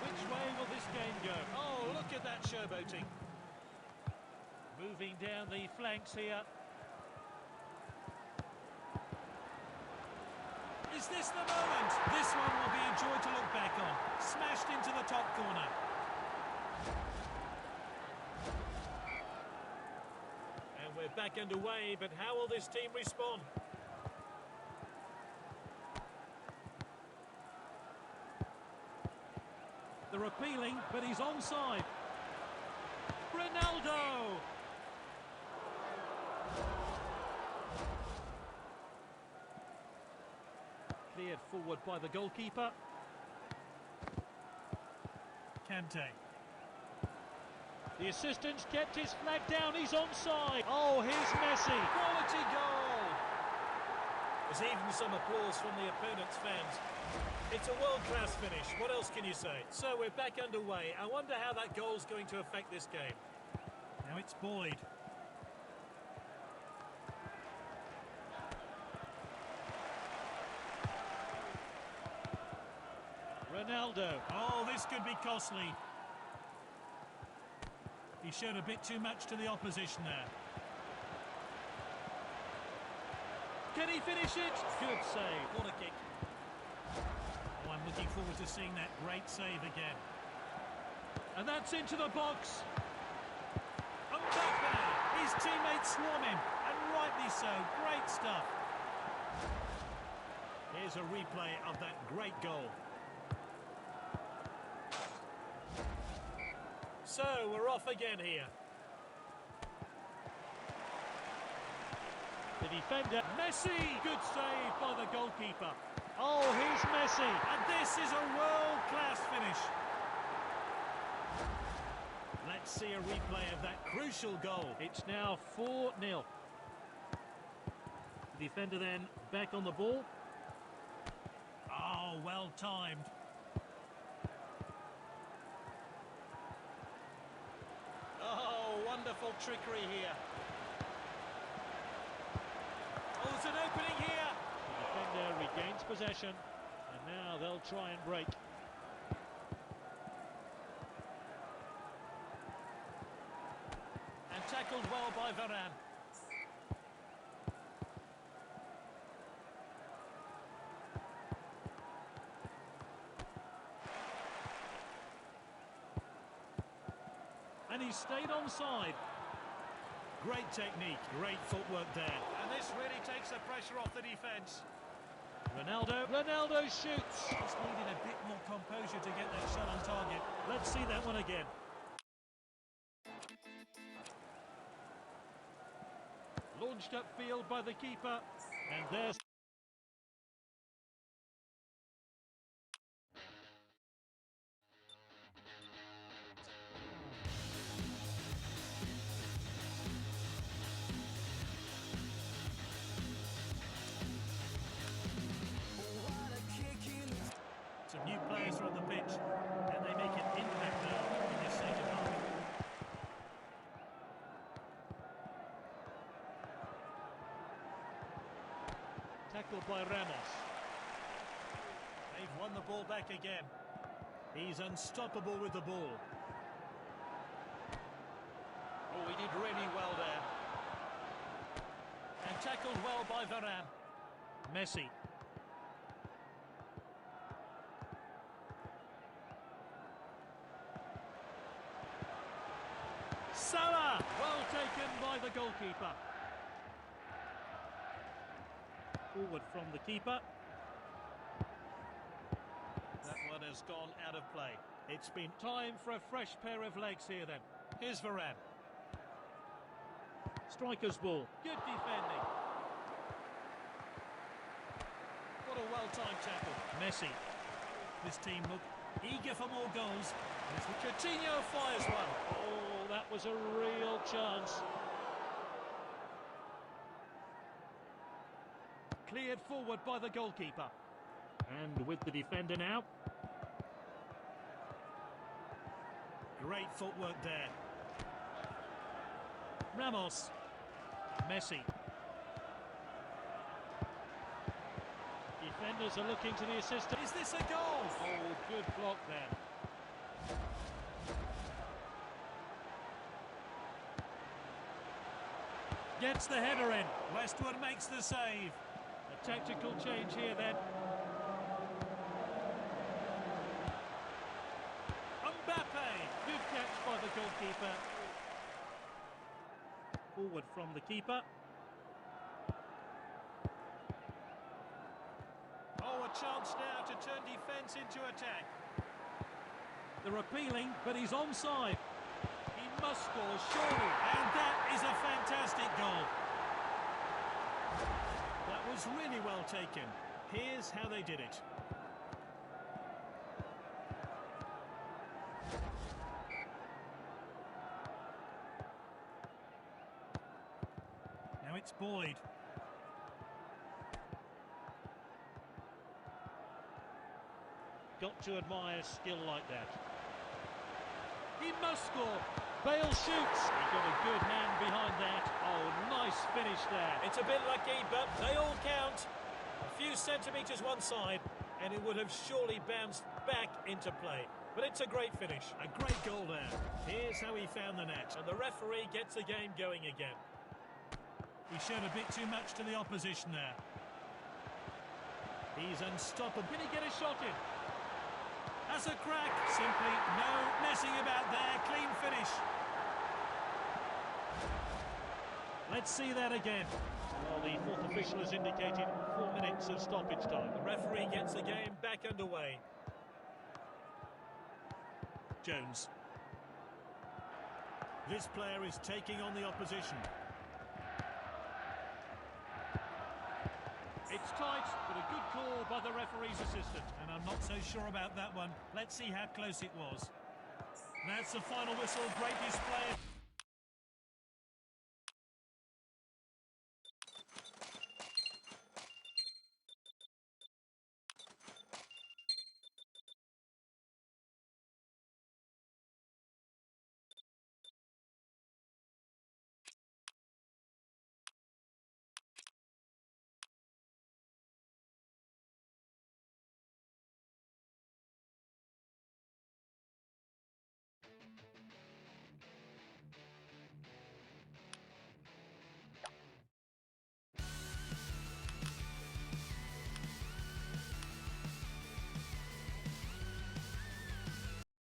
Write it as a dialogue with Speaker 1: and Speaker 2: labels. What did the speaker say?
Speaker 1: Which way will this game go?
Speaker 2: Oh, look at that showboating.
Speaker 1: Moving down the flanks here.
Speaker 2: Is this the moment? This one will be a joy to look back on. Smashed into the top corner. And we're back underway, but how will this team respond?
Speaker 1: They're appealing, but he's onside. Ronaldo! Cleared forward by the goalkeeper.
Speaker 2: Kante.
Speaker 1: The assistant's kept his flag down, he's onside. Oh, here's Messi.
Speaker 2: Quality goal! There's even some applause from the opponent's fans. It's a world-class finish, what else can you say? So we're back underway. I wonder how that goal's going to affect this game. Now it's Boyd.
Speaker 1: Ronaldo.
Speaker 2: Oh, this could be costly. He showed a bit too much to the opposition there.
Speaker 1: Can he finish it? Good save.
Speaker 2: What a kick. Oh, I'm looking forward to seeing that great save again.
Speaker 1: And that's into the box.
Speaker 2: Mbappe! His teammates swarm him, and rightly so. Great stuff. Here's a replay of that great goal. So, we're off again here.
Speaker 1: The defender, Messi! Good save by the goalkeeper. Oh, here's Messi.
Speaker 2: And this is a world-class finish. Let's see a replay of that crucial goal.
Speaker 1: It's now 4-0. The defender then back on the ball.
Speaker 2: Oh, well timed. Oh, wonderful trickery here. Oh, there's an opening here.
Speaker 1: The defender regains possession, and now they'll try and break.
Speaker 2: And tackled well by Varane.
Speaker 1: And he stayed onside.
Speaker 2: Great technique, great footwork there. And this really takes the pressure off the defence.
Speaker 1: Ronaldo shoots.
Speaker 2: Just needed a bit more composure to get that shot on target.
Speaker 1: Let's see that one again. Launched upfield by the keeper. And there's...
Speaker 2: Some new players are on the pitch, and they make an impact now in this second half.
Speaker 1: Tackled by Ramos.
Speaker 2: They've won the ball back again. He's unstoppable with the ball. Oh, he did really well there. And tackled well by Varane.
Speaker 1: Messi.
Speaker 2: Salah!
Speaker 1: Well taken by the goalkeeper. Forward from the keeper.
Speaker 2: That one has gone out of play.
Speaker 1: It's been time for a fresh pair of legs here then.
Speaker 2: Here's Varane.
Speaker 1: Striker's ball. Good defending.
Speaker 2: What a well-timed tackle.
Speaker 1: Messi.
Speaker 2: This team look eager for more goals. Coutinho fires one.
Speaker 1: Oh, that was a real chance. Cleared forward by the goalkeeper. And with the defender now.
Speaker 2: Great footwork there.
Speaker 1: Ramos. Messi. Defenders are looking to the assistant.
Speaker 2: Is this a goal?
Speaker 1: Oh, good block there. Gets the header in.
Speaker 2: Westwood makes the save.
Speaker 1: A tactical change here then.
Speaker 2: Mbappe.
Speaker 1: Good catch by the goalkeeper. Forward from the keeper.
Speaker 2: Oh, a chance now to turn defence into attack.
Speaker 1: They're appealing, but he's onside. He must score, surely.
Speaker 2: And that is a fantastic goal. That was really well taken. Here's how they did it. Now it's Boyd.
Speaker 1: Got to admire skill like that. He must score. Bale shoots. He got a good hand behind that. Oh, nice finish there.
Speaker 2: It's a bit lucky, but they all count. A few centimetres one side, and it would have surely bounced back into play. But it's a great finish. A great goal there. Here's how he found the net. And the referee gets the game going again. He showed a bit too much to the opposition there. He's unstoppable.
Speaker 1: Can he get a shot in?
Speaker 2: That's a crack. Simply no messing about there. Clean finish.
Speaker 1: Let's see that again. Well, the fourth official has indicated 4 minutes of stoppage time.
Speaker 2: The referee gets the game back underway. Jones. This player is taking on the opposition.
Speaker 1: It's tight, but a good call by the referee's assistant.
Speaker 2: And I'm not so sure about that one. Let's see how close it was. That's the final whistle. Great display.